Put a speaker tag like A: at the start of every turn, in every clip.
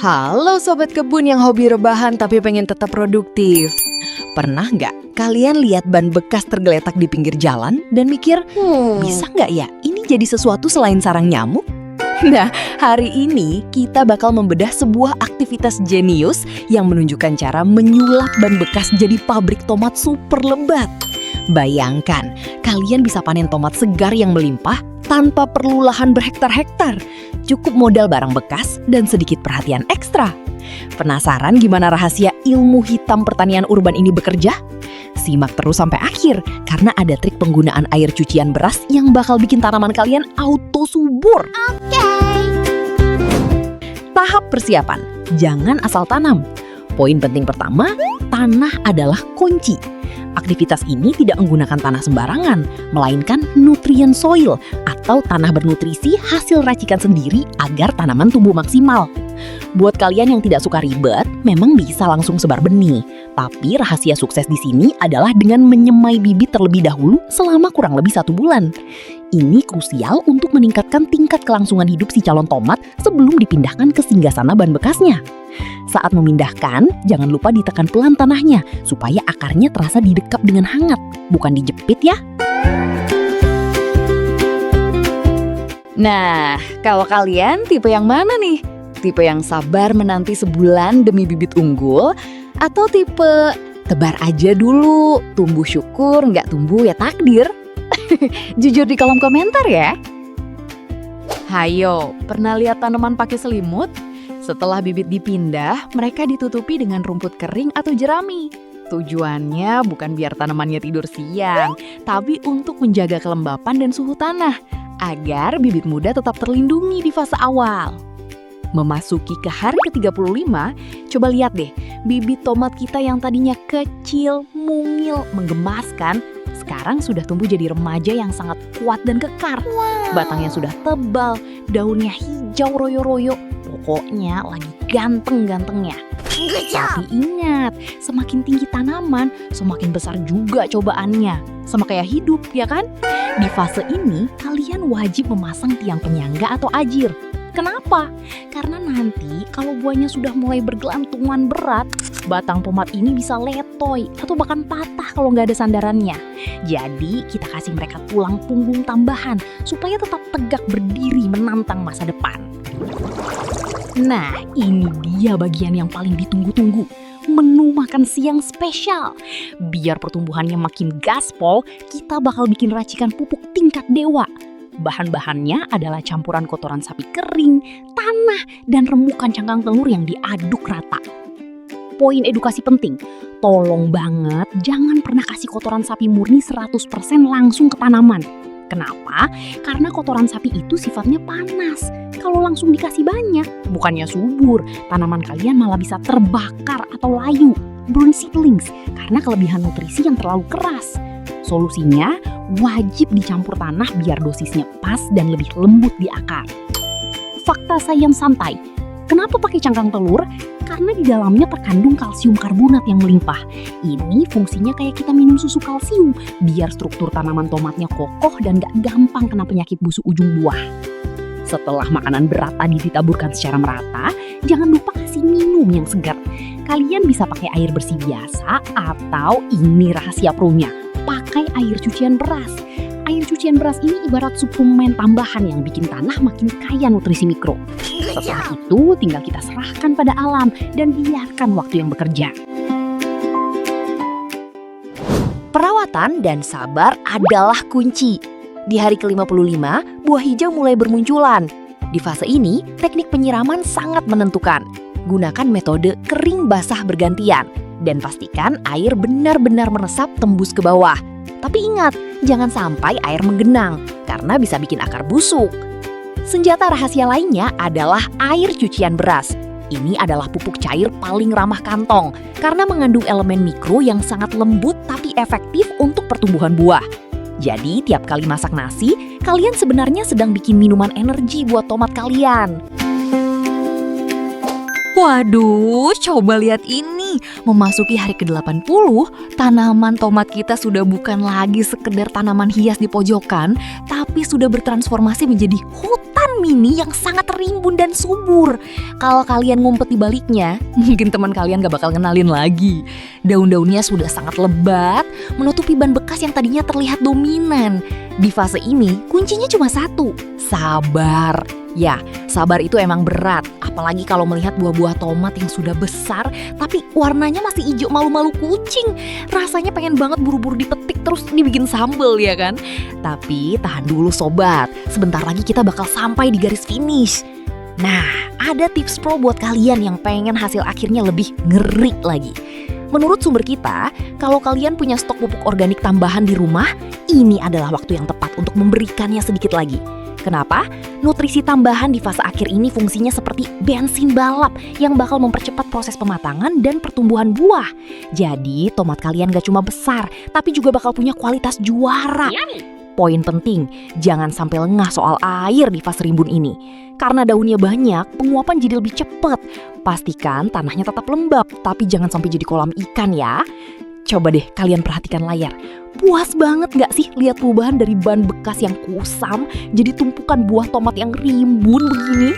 A: Halo Sobat Kebun yang hobi rebahan tapi pengen tetap produktif. Pernah nggak kalian lihat ban bekas tergeletak di pinggir jalan dan mikir, bisa nggak ya ini jadi sesuatu selain sarang nyamuk? Nah, hari ini kita bakal membedah sebuah aktivitas jenius yang menunjukkan cara menyulap ban bekas jadi pabrik tomat super lebat. Bayangkan, kalian bisa panen tomat segar yang melimpah tanpa perlu lahan berhektar-hektar. Cukup modal barang bekas dan sedikit perhatian ekstra. Penasaran gimana rahasia ilmu hitam pertanian urban ini bekerja? Simak terus sampai akhir, karena ada trik penggunaan air cucian beras yang bakal bikin tanaman kalian auto subur. Tahap persiapan, jangan asal tanam. Poin penting pertama, tanah adalah kunci. Aktivitas ini tidak menggunakan tanah sembarangan, melainkan nutrient soil atau tanah bernutrisi hasil racikan sendiri agar tanaman tumbuh maksimal. Buat kalian yang tidak suka ribet, memang bisa langsung sebar benih. Tapi rahasia sukses di sini adalah dengan menyemai bibit terlebih dahulu selama kurang lebih 1 bulan. Ini krusial untuk meningkatkan tingkat kelangsungan hidup si calon tomat sebelum dipindahkan ke singgasana ban bekasnya. Saat memindahkan, jangan lupa ditekan pelan tanahnya supaya akarnya terasa didekap dengan hangat, bukan dijepit ya.
B: Nah, kalau kalian tipe yang mana nih? Tipe yang sabar menanti sebulan demi bibit unggul? Atau tipe tebar aja dulu, tumbuh syukur, nggak tumbuh ya takdir? Jujur di kolom komentar ya. Hayo, pernah lihat tanaman pakai selimut? Setelah bibit dipindah, mereka ditutupi dengan rumput kering atau jerami. Tujuannya bukan biar tanamannya tidur siang, tapi untuk menjaga kelembapan dan suhu tanah, agar bibit muda tetap terlindungi di fase awal. Memasuki ke hari ke-35, coba lihat deh, bibit tomat kita yang tadinya kecil, mungil, menggemaskan, sekarang sudah tumbuh jadi remaja yang sangat kuat dan kekar. Batangnya sudah tebal, daunnya hijau royo-royo, pokoknya lagi ganteng-gantengnya. Tapi ingat, semakin tinggi tanaman, semakin besar juga cobaannya. Sama kayak hidup, ya kan? Di fase ini, kalian wajib memasang tiang penyangga atau ajir. Kenapa? Karena nanti kalau buahnya sudah mulai bergelantungan berat, batang tomat ini bisa letoy atau bahkan patah kalau nggak ada sandarannya. Jadi kita kasih mereka tulang punggung tambahan supaya tetap tegak berdiri menantang masa depan. Nah, ini dia bagian yang paling ditunggu-tunggu. Menu makan siang spesial. Biar pertumbuhannya makin gaspol, kita bakal bikin racikan pupuk tingkat dewa. Bahan-bahannya adalah campuran kotoran sapi kering, tanah, dan remukan cangkang telur yang diaduk rata. Poin edukasi penting, tolong banget jangan pernah kasih kotoran sapi murni 100% langsung ke tanaman. Kenapa? Karena kotoran sapi itu sifatnya panas. Kalau langsung dikasih banyak, bukannya subur, tanaman kalian malah bisa terbakar atau layu, burn seedlings, karena kelebihan nutrisi yang terlalu keras. Solusinya, wajib dicampur tanah biar dosisnya pas dan lebih lembut di akar. Fakta sains santai, kenapa pakai cangkang telur? Karena di dalamnya terkandung kalsium karbonat yang melimpah. Ini fungsinya kayak kita minum susu kalsium, biar struktur tanaman tomatnya kokoh dan gak gampang kena penyakit busuk ujung buah. Setelah makanan berat tadi ditaburkan secara merata, jangan lupa kasih minum yang segar. Kalian bisa pakai air bersih biasa atau ini rahasia pro-nya, pakai air cucian beras. Air cucian beras ini ibarat suplemen tambahan yang bikin tanah makin kaya nutrisi mikro. Setelah itu tinggal kita serahkan pada alam dan biarkan waktu yang bekerja.
A: Perawatan dan sabar adalah kunci. Di hari ke-55, buah hijau mulai bermunculan. Di fase ini, teknik penyiraman sangat menentukan. Gunakan metode kering basah bergantian dan pastikan air benar-benar meresap tembus ke bawah. Tapi ingat, jangan sampai air menggenang karena bisa bikin akar busuk. Senjata rahasia lainnya adalah air cucian beras. Ini adalah pupuk cair paling ramah kantong karena mengandung elemen mikro yang sangat lembut tapi efektif untuk pertumbuhan buah. Jadi tiap kali masak nasi, kalian sebenarnya sedang bikin minuman energi buat tomat kalian.
B: Waduh, coba lihat ini. Memasuki hari ke-80, tanaman tomat kita sudah bukan lagi sekedar tanaman hias di pojokan, tapi sudah bertransformasi menjadi hutan
A: taman mini yang sangat rimbun dan subur. Kalau kalian ngumpet di baliknya, mungkin teman kalian gak bakal ngenalin lagi. Daun-daunnya sudah sangat lebat, menutupi ban bekas yang tadinya terlihat dominan. Di fase ini, kuncinya cuma satu, sabar. Ya, sabar itu emang berat, apalagi kalau melihat buah-buah tomat yang sudah besar, tapi warnanya masih hijau malu-malu kucing. Rasanya pengen banget buru-buru dipetik terus dibikin sambal ya kan? Tapi tahan dulu sobat, sebentar lagi kita bakal sampai di garis finish. Nah, ada tips pro buat kalian yang pengen hasil akhirnya lebih ngeri lagi. Menurut sumber kita, kalau kalian punya stok pupuk organik tambahan di rumah, ini adalah waktu yang tepat untuk memberikannya sedikit lagi. Kenapa? Nutrisi tambahan di fase akhir ini fungsinya seperti bensin balap yang bakal mempercepat proses pematangan dan pertumbuhan buah. Jadi, tomat kalian gak cuma besar, tapi juga bakal punya kualitas juara. Poin penting, jangan sampai lengah soal air di fase rimbun ini. Karena daunnya banyak, penguapan jadi lebih cepat. Pastikan tanahnya tetap lembab, tapi jangan sampai jadi kolam ikan ya. Coba deh kalian perhatikan layar. Puas banget gak sih lihat perubahan dari ban bekas yang kusam jadi tumpukan buah tomat yang rimbun begini?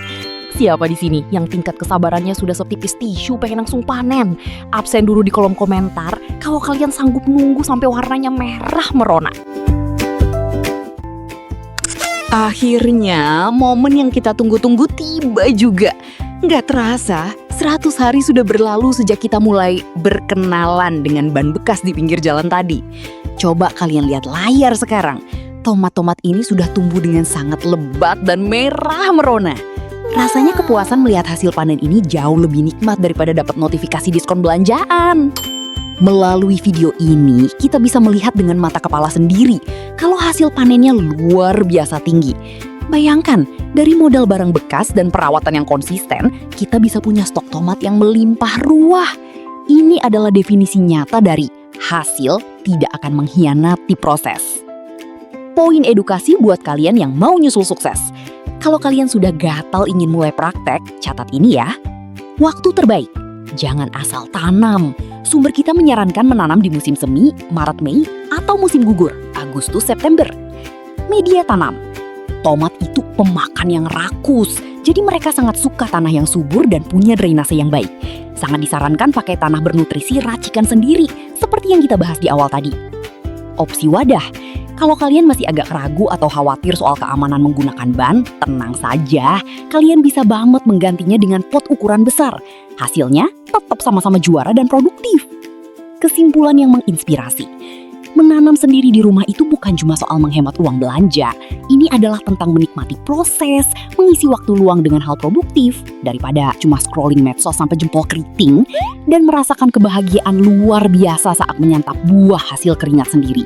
A: Siapa di sini yang tingkat kesabarannya sudah setipis tisu pengen langsung panen? Absen dulu di kolom komentar kalau kalian sanggup nunggu sampai warnanya merah merona. Akhirnya momen yang kita tunggu-tunggu tiba juga. Nggak terasa, 100 hari sudah berlalu sejak kita mulai berkenalan dengan ban bekas di pinggir jalan tadi. Coba kalian lihat layar sekarang. Tomat-tomat ini sudah tumbuh dengan sangat lebat dan merah merona. Rasanya kepuasan melihat hasil panen ini jauh lebih nikmat daripada dapat notifikasi diskon belanjaan. Melalui video ini, kita bisa melihat dengan mata kepala sendiri kalau hasil panennya luar biasa tinggi. Bayangkan, dari modal barang bekas dan perawatan yang konsisten, kita bisa punya stok tomat yang melimpah ruah. Ini adalah definisi nyata dari hasil tidak akan mengkhianati proses. Poin edukasi buat kalian yang mau nyusul sukses. Kalau kalian sudah gatal ingin mulai praktek, catat ini ya. Waktu terbaik, jangan asal tanam. Sumber kita menyarankan menanam di musim semi, Maret-Mei, atau musim gugur, Agustus-September. Media tanam. Tomat itu pemakan yang rakus, jadi mereka sangat suka tanah yang subur dan punya drainase yang baik. Sangat disarankan pakai tanah bernutrisi racikan sendiri, seperti yang kita bahas di awal tadi. Opsi wadah. Kalau kalian masih agak ragu atau khawatir soal keamanan menggunakan ban, tenang saja, kalian bisa banget menggantinya dengan pot ukuran besar. Hasilnya tetap sama-sama juara dan produktif. Kesimpulan yang menginspirasi. Menanam sendiri di rumah itu bukan cuma soal menghemat uang belanja. Ini adalah tentang menikmati proses, mengisi waktu luang dengan hal produktif, daripada cuma scrolling medsos sampai jempol keriting, dan merasakan kebahagiaan luar biasa saat menyantap buah hasil keringat sendiri.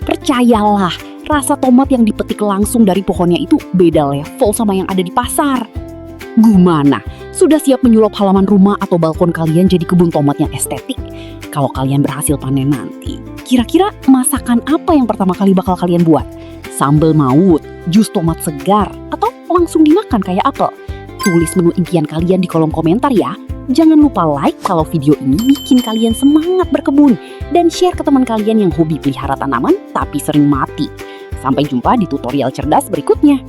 A: Percayalah, rasa tomat yang dipetik langsung dari pohonnya itu beda level sama yang ada di pasar. Gimana? Sudah siap menyulap halaman rumah atau balkon kalian jadi kebun tomat yang estetik? Kalau kalian berhasil panen nanti, kira-kira masakan apa yang pertama kali bakal kalian buat? Sambal maut, jus tomat segar, atau langsung dimakan kayak apel? Tulis menu impian kalian di kolom komentar ya. Jangan lupa like kalau video ini bikin kalian semangat berkebun. Dan share ke teman kalian yang hobi pelihara tanaman tapi sering mati. Sampai jumpa di tutorial cerdas berikutnya.